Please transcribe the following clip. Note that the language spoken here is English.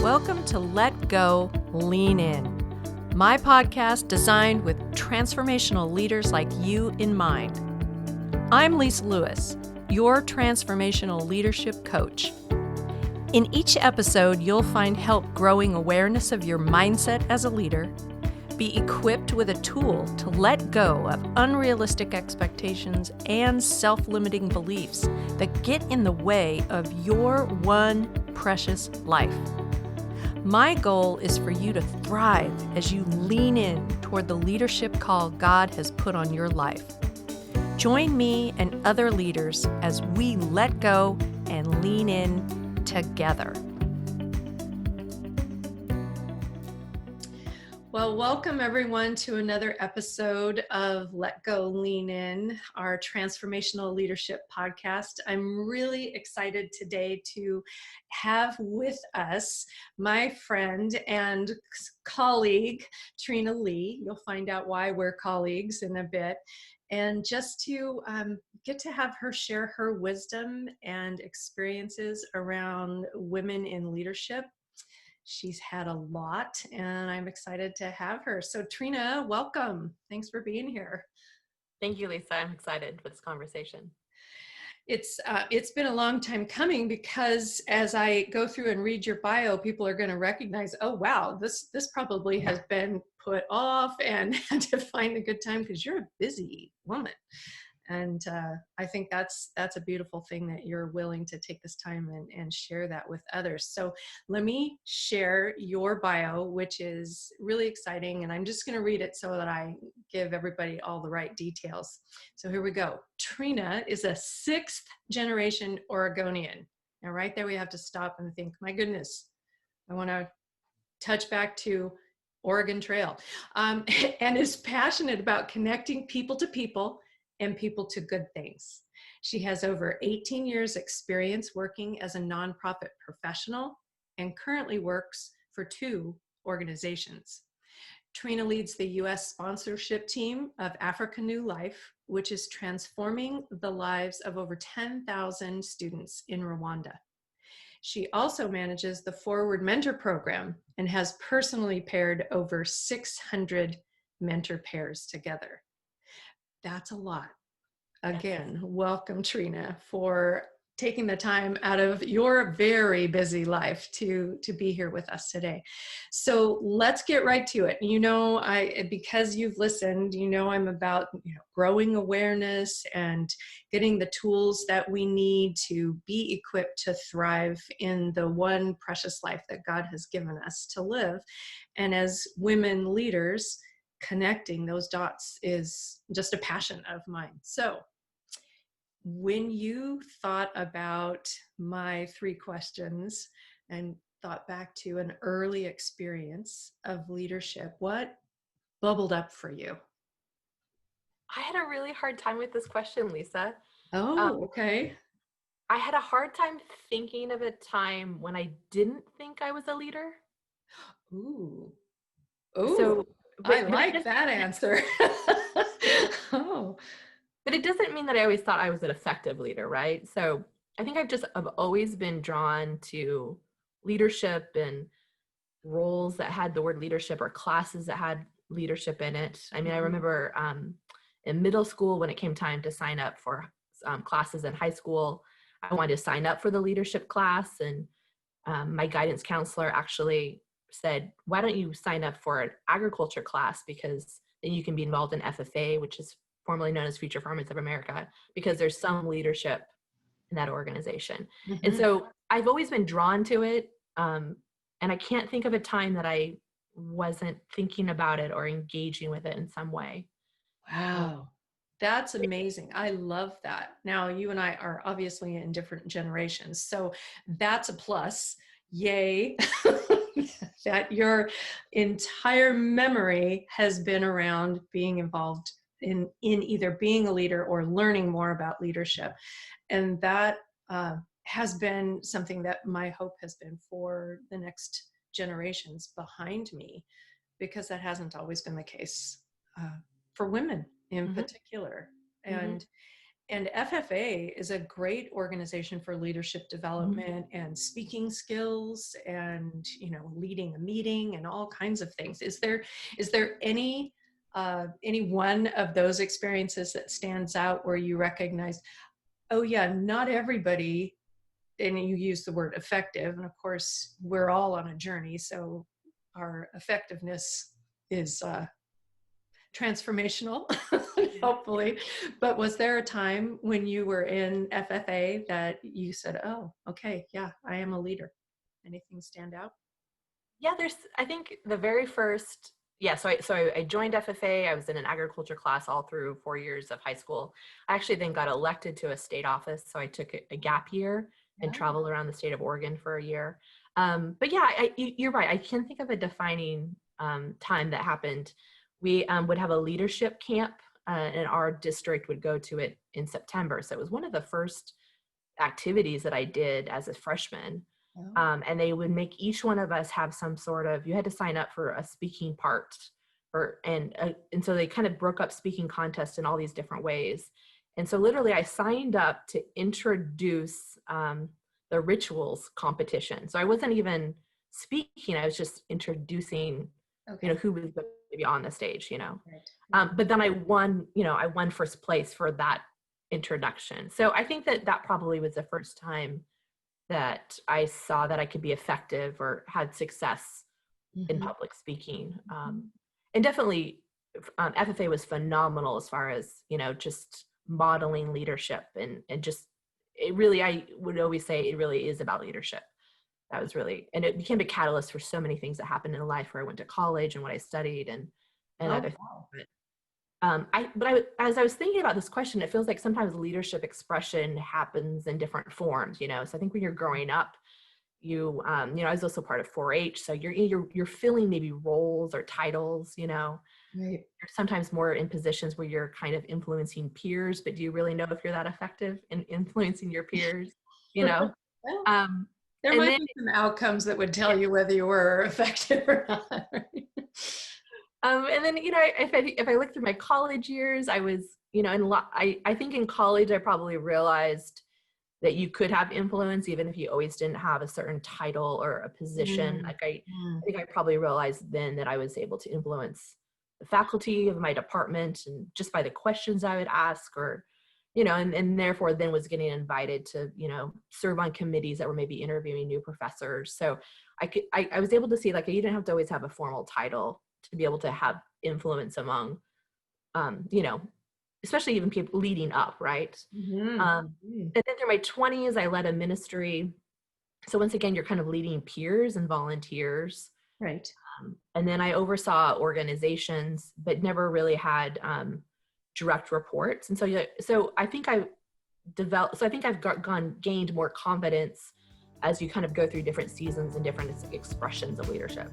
Welcome to Let Go, Lean In, my podcast designed with transformational leaders like you in mind. I'm Lisa Lewis, your transformational leadership coach. In each episode, you'll find help growing awareness of your mindset as a leader, be equipped with a tool to let go of unrealistic expectations and self-limiting beliefs that get in the way of your one precious life. My goal is for you to thrive as you lean in toward the leadership call God has put on your life. Join me and other leaders as we let go and lean in together. Well, welcome everyone to another episode of Let Go, Lean In, our transformational leadership podcast. I'm really excited today to have with us my friend and colleague, Trina Lee. You'll find out why we're colleagues in a bit. And just to get to have her share her wisdom and experiences around women in leadership. She's had a lot, and I'm excited to have her. So Trina, welcome. Thanks for being here. Thank you, Lisa. I'm excited for this conversation. It's been a long time coming because as I go through and read your bio, people are going to recognize, oh wow, this probably has been put off and had to find a good time because you're a busy woman. And I think that's a beautiful thing that you're willing to take this time and share that with others. So let me share your bio, which is really exciting. And I'm just going to read it so that I give everybody all the right details. So here we go. Trina is a 6th generation Oregonian. Now right there, we have to stop and think, my goodness, I want to touch back to Oregon Trail, and is passionate about connecting people to people and people to good things. She has over 18 years experience working as a nonprofit professional and currently works for 2 organizations. Trina leads the U.S. sponsorship team of Africa New Life, which is transforming the lives of over 10,000 students in Rwanda. She also manages the Forward Mentor Program and has personally paired over 600 mentor pairs together. That's a lot. Again, welcome, Trina, for taking the time out of your very busy life to be here with us today. So let's get right to it. You know, because you've listened, you know I'm about growing awareness and getting the tools that we need to be equipped to thrive in the one precious life that God has given us to live. And as women leaders, connecting those dots is just a passion of mine. So when you thought about my 3 questions and thought back to an early experience of leadership, what bubbled up for you? I had a really hard time with this question, Lisa. Oh, okay. I had a hard time thinking of a time when I didn't think I was a leader. Ooh. So, I but like that answer. Oh. But it doesn't mean that I always thought I was an effective leader, right? So I think I've always been drawn to leadership and roles that had the word leadership or classes that had leadership in it. I mean, I remember in middle school when it came time to sign up for classes in high school, I wanted to sign up for the leadership class, and my guidance counselor actually said, why don't you sign up for an agriculture class, because then you can be involved in FFA, which is formerly known as Future Farmers of America, because there's some leadership in that organization. Mm-hmm. And so I've always been drawn to it. And I can't think of a time that I wasn't thinking about it or engaging with it in some way. Wow. That's amazing. I love that. Now, you and I are obviously in different generations, so that's a plus. Yay. That your entire memory has been around being involved in either being a leader or learning more about leadership. And that has been something that my hope has been for the next generations behind me, because that hasn't always been the case for women in particular. And And FFA is a great organization for leadership development and speaking skills and, you know, leading a meeting and all kinds of things. Is there any one of those experiences that stands out where you recognize, oh yeah, not everybody, and you use the word effective, and of course we're all on a journey, so our effectiveness is transformational, hopefully. But was there a time when you were in FFA that you said, oh, okay, yeah, I am a leader? Anything stand out? Yeah, I think the very first, yeah, so I joined FFA. I was in an agriculture class all through 4 years of high school. I actually then got elected to a state office. So I took a gap year and Yeah. traveled around the state of Oregon for a year. But yeah, you're right. I can think of a defining time that happened. We would have a leadership camp, and our district would go to it in September. So it was one of the first activities that I did as a freshman. Oh, And they would make each one of us have some sort of, you had to sign up for a speaking part, and so they kind of broke up speaking contests in all these different ways. And so literally I signed up to introduce the rituals competition. So I wasn't even speaking, I was just introducing, okay. who was going to be on the stage, Right. Right. but then I won first place for that introduction. So I think that probably was the first time that I saw that I could be effective or had success in Mhm. public speaking. And definitely FFA was phenomenal as far as, just modeling leadership, and just, it really, I would always say it really is about leadership. That was really, and it became a catalyst for so many things that happened in life where I went to college and what I studied, and Oh, other things. wow. As I was thinking about this question, it feels like sometimes leadership expression happens in different forms, So I think when you're growing up, I was also part of 4-H, so you're filling maybe roles or titles, Right. You're sometimes more in positions where you're kind of influencing peers, but do you really know if you're that effective in influencing your peers, you know? Well, Um, there and might then be some outcomes that would tell you whether you were effective or not. Right? if I look through my college years, I was, I think in college I probably realized that you could have influence even if you always didn't have a certain title or a position. Mm, Like I mm. think I probably realized then that I was able to influence the faculty of my department, and just by the questions I would ask, or, and therefore then was getting invited to, serve on committees that were maybe interviewing new professors. So I was able to see, like, you didn't have to always have a formal title to be able to have influence among, um, you know, especially even people leading up, right? Mhm. Um, Mm. and then through my 20s, I led a ministry. So once again, you're kind of leading peers and volunteers. Right. And then I oversaw organizations, but never really had direct reports. And so, yeah, so I think I developed. So I think I've gained more confidence as you kind of go through different seasons and different expressions of leadership.